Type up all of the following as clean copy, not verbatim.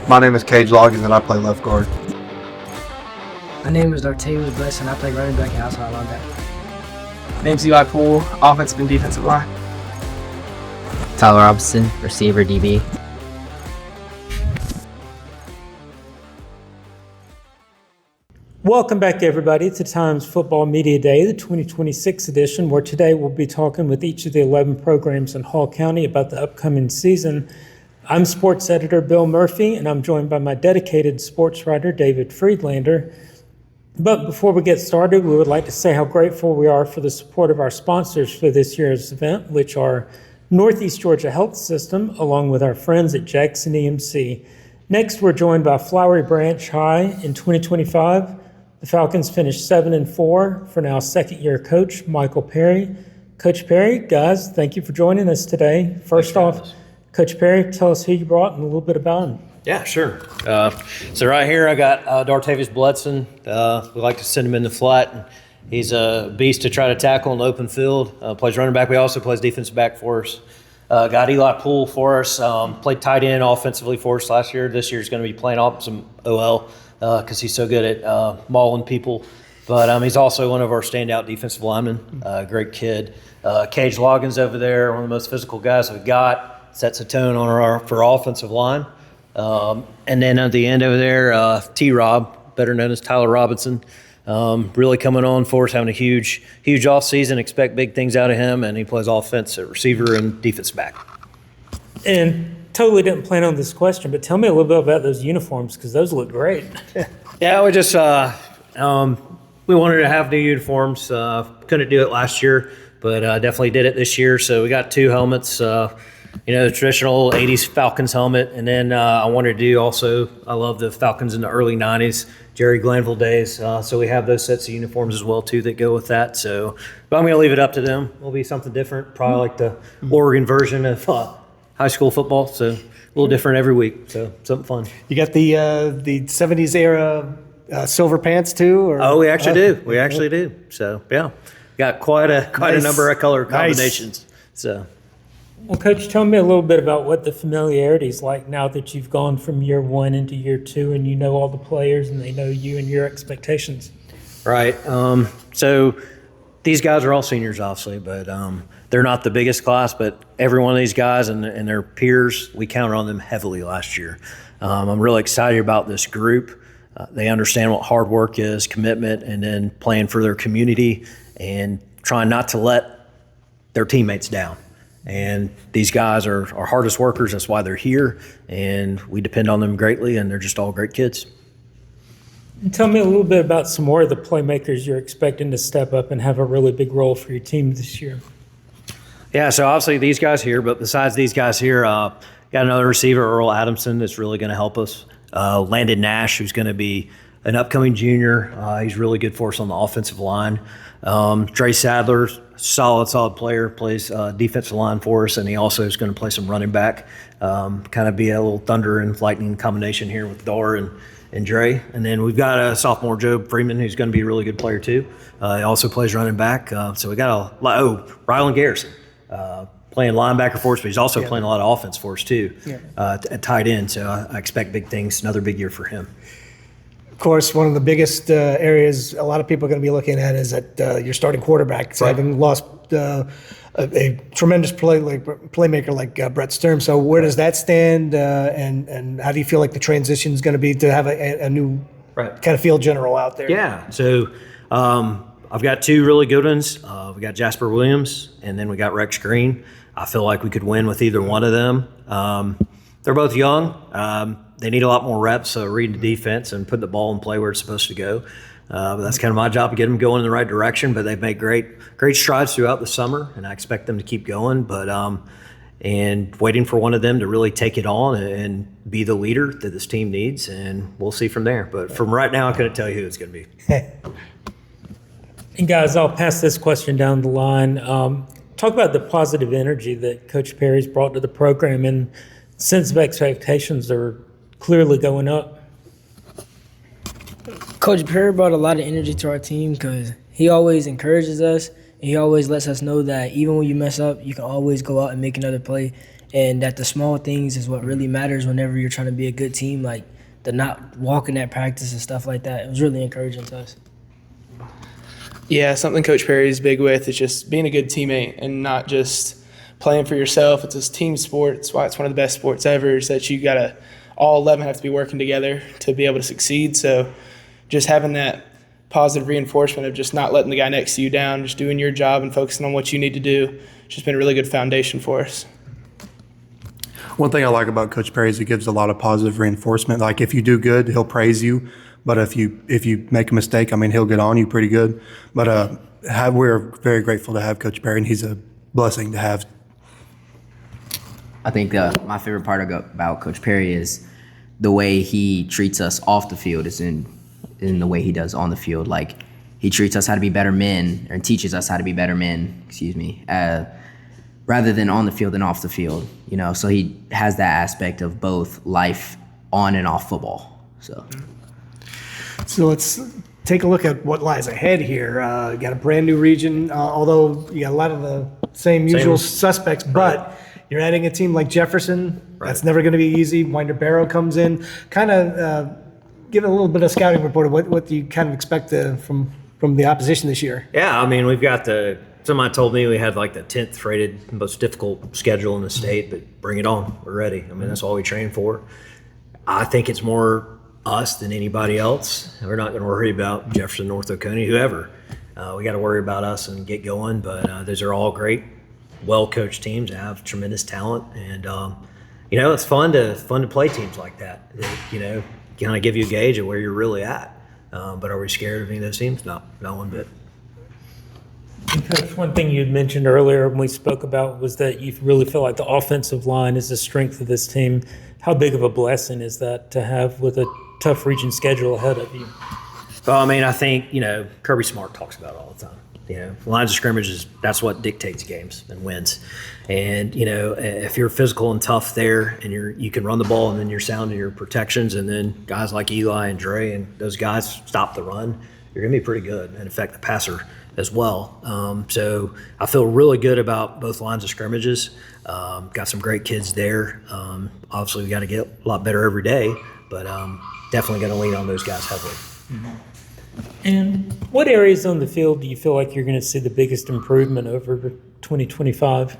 My name is Cage Loggins and I play left guard. My name is Dartavius Bless and I play running back and outside linebacker. Name's Eli Poole, offensive and defensive line. Tyler Robinson, receiver DB. Welcome back, everybody, to Times Football Media Day, the 2026 edition, where today we'll be talking with each of the 11 programs in Hall County about the upcoming season. I'm sports editor Bill Murphy, and I'm joined by my dedicated sports writer, David Friedlander. But before we get started, we would like to say how grateful we are for the support of our sponsors for this year's event, which are Northeast Georgia Health System, along with our friends at Jackson EMC. Next, we're joined by Flowery Branch High in 2025. The Falcons finished 7-4 for now second-year coach Michael Perry. Coach Perry, guys, thank you for joining us today. First off, Coach Perry, tell us who you brought and a little bit about him. Yeah, sure. So right here I got Dartavius Bledson. We like to send him in the flat. He's a beast to try to tackle in the open field. Plays running back. We also plays defensive back for us. Got Eli Poole for us. Played tight end offensively for us last year. This year's going to be playing off some OL because he's so good at mauling people. But he's also one of our standout defensive linemen. Great kid. Cage Loggins over there, one of the most physical guys we've got. Sets a tone on for our offensive line. And then at the end over there, T-Rob, better known as Tyler Robinson, really coming on for us, having a huge offseason. Expect big things out of him, and he plays offense at receiver and defense back. And totally didn't plan on this question, but tell me a little bit about those uniforms because those look great. Yeah, we just we wanted to have new uniforms. Couldn't do it last year, but definitely did it this year. So we got two helmets. The traditional 80s Falcons helmet. And then I wanted to do also, I love the Falcons in the early 90s, Jerry Glanville days. So we have those sets of uniforms as well, too, that go with that. So, but I'm going to leave it up to them. It'll be something different, probably like the Oregon version of high school football. So a little different every week. So something fun. You got the 70s era silver pants, too? Or? Oh, we actually do. We actually do. So, yeah. Got quite a number of color combinations. Nice. So. Well, Coach, tell me a little bit about what the familiarity is like now that you've gone from year one into year two and you know all the players and they know you and your expectations. Right. So these guys are all seniors, obviously, but they're not the biggest class, but every one of these guys and their peers, we counted on them heavily last year. I'm really excited about this group. They understand what hard work is, commitment, and then playing for their community and trying not to let their teammates down. And these guys are our hardest workers. That's why they're here, and we depend on them greatly, and they're just all great kids. And tell me a little bit about some more of the playmakers you're expecting to step up and have a really big role for your team this year. Yeah, so obviously these guys here, but besides these guys here, got another receiver, Earl Adamson, that's really going to help us. Landon Nash, who's going to be an upcoming junior. He's really good for us on the offensive line. Dre Sadler, solid player, plays defensive line for us, and he also is going to play some running back. Kind of be a little thunder and lightning combination here with Dar and Dre. And then we've got a sophomore, Job Freeman, who's going to be a really good player too. He also plays running back. So we got Rylan Garrison playing linebacker for us, but he's also playing a lot of offense for us too at tight end. So I expect big things, another big year for him. Of course, one of the biggest areas a lot of people are going to be looking at is that your starting quarterback. So having lost a tremendous playmaker like Brett Sturm. So where does that stand, and how do you feel like the transition is going to be to have a new kind of field general out there? Yeah, so I've got two really good ones. We got Jasper Williams, and then we got Rex Green. I feel like we could win with either one of them. They're both young. They need a lot more reps reading the defense and putting the ball in play where it's supposed to go. But that's kind of my job to get them going in the right direction. But they've made great strides throughout the summer, and I expect them to keep going. But and waiting for one of them to really take it on and be the leader that this team needs, and we'll see from there. But from right now, I couldn't tell you who it's going to be. And guys, I'll pass this question down the line. Talk about the positive energy that Coach Perry's brought to the program, and sense of expectations are clearly going up. Coach Perry brought a lot of energy to our team because he always encourages us, and he always lets us know that even when you mess up, you can always go out and make another play. and that the small things is what really matters whenever you're trying to be a good team, like the not walking at practice and stuff like that. It was really encouraging to us. Yeah, something Coach Perry is big with is just being a good teammate and not just playing for yourself. It's a team sport. It's why it's one of the best sports ever, is that you got to, all 11 have to be working together to be able to succeed. So just having that positive reinforcement of just not letting the guy next to you down, just doing your job and focusing on what you need to do, it's just been a really good foundation for us. One thing I like about Coach Perry is he gives a lot of positive reinforcement. Like if you do good, he'll praise you. But if you make a mistake, I mean, he'll get on you pretty good. But we're very grateful to have Coach Perry, and he's a blessing to have. I think my favorite part about Coach Perry is the way he treats us off the field is in the way he does on the field. Like he treats us how to be better men, and teaches us how to be better men, rather than on the field and off the field. You know, so he has that aspect of both life on and off football. So let's take a look at what lies ahead here. You got a brand new region, although you got a lot of the same usual suspects, but you're adding a team like Jefferson. Right. That's never going to be easy. Winder Barrow comes in. Kind of give a little bit of scouting report of what do you kind of expect from the opposition this year? Yeah, I mean, we've got somebody told me we had like the 10th rated most difficult schedule in the state, but bring it on. We're ready. I mean, that's all we train for. I think it's more us than anybody else. We're not going to worry about Jefferson, North Oconee, whoever. We got to worry about us and get going. But those are all great, well-coached teams that have tremendous talent, and it's fun to play teams like that. Kind of give you a gauge of where you're really at. But are we scared of any of those teams? No, not one bit. Coach, one thing you had mentioned earlier when we spoke about was that you really feel like the offensive line is the strength of this team. How big of a blessing is that to have with a tough region schedule ahead of you? Well, I mean, I think, Kirby Smart talks about it all the time. Lines of scrimmages, that's what dictates games and wins. And, if you're physical and tough there and you can run the ball and then you're sound in your protections, and then guys like Eli and Dre and those guys stop the run, you're going to be pretty good and affect the passer as well. So I feel really good about both lines of scrimmages. Got some great kids there. Obviously, we got to get a lot better every day, but definitely going to lean on those guys heavily. Mm-hmm. And what areas on the field do you feel like you're going to see the biggest improvement over 2025?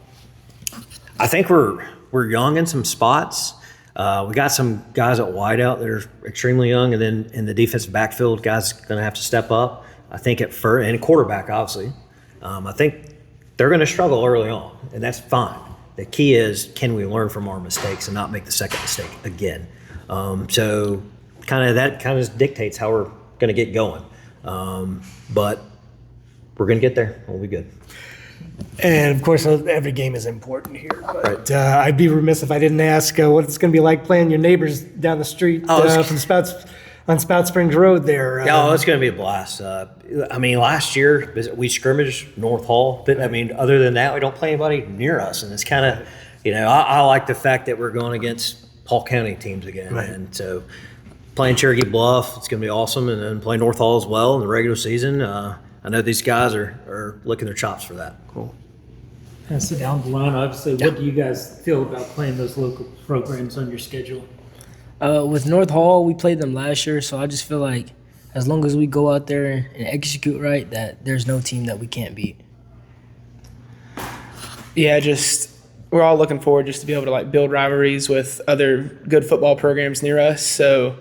I think we're young in some spots. We got some guys at wideout that are extremely young, and then in the defensive backfield, guys going to have to step up. I think at first, and quarterback, obviously. I think they're going to struggle early on, and that's fine. The key is, can we learn from our mistakes and not make the second mistake again? So that kind of dictates how we're going to get going. But we're going to get there. We'll be good. And, of course, every game is important here. But I'd be remiss if I didn't ask what it's going to be like playing your neighbors down the street from Spout Springs Road there. It's going to be a blast. Last year we scrimmaged North Hall, but other than that, we don't play anybody near us, and it's kind of, I like the fact that we're going against Paul County teams again, right. And so playing Cherokee Bluff, it's going to be awesome, and then playing North Hall as well in the regular season. I know these guys are licking their chops for that. Cool. Pass it down the line. Obviously, what do you guys feel about playing those local programs on your schedule? With North Hall, we played them last year, so I just feel like as long as we go out there and execute right, that there's no team that we can't beat. Yeah, we're all looking forward just to be able to build rivalries with other good football programs near us. So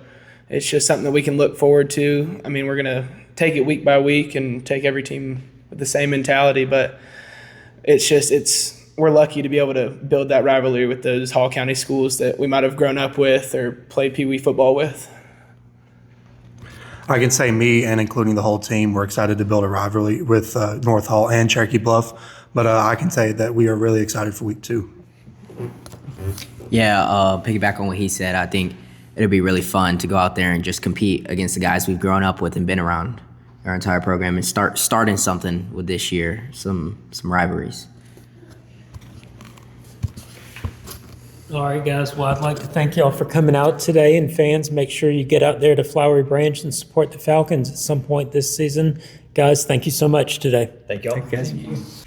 it's just something that we can look forward to. We're going to take it week by week and take every team with the same mentality, but we're lucky to be able to build that rivalry with those Hall County schools that we might have grown up with or played Pee Wee football with. I can say me and including the whole team, we're excited to build a rivalry with North Hall and Cherokee Bluff, but I can say that we are really excited for week 2. Yeah, piggyback on what he said, I think it'll be really fun to go out there and just compete against the guys we've grown up with and been around our entire program, and starting something with this year, some rivalries. All right, guys. Well, I'd like to thank y'all for coming out today, and fans, make sure you get out there to Flowery Branch and support the Falcons at some point this season. Guys, thank you so much today. Thank y'all. Thank you, guys.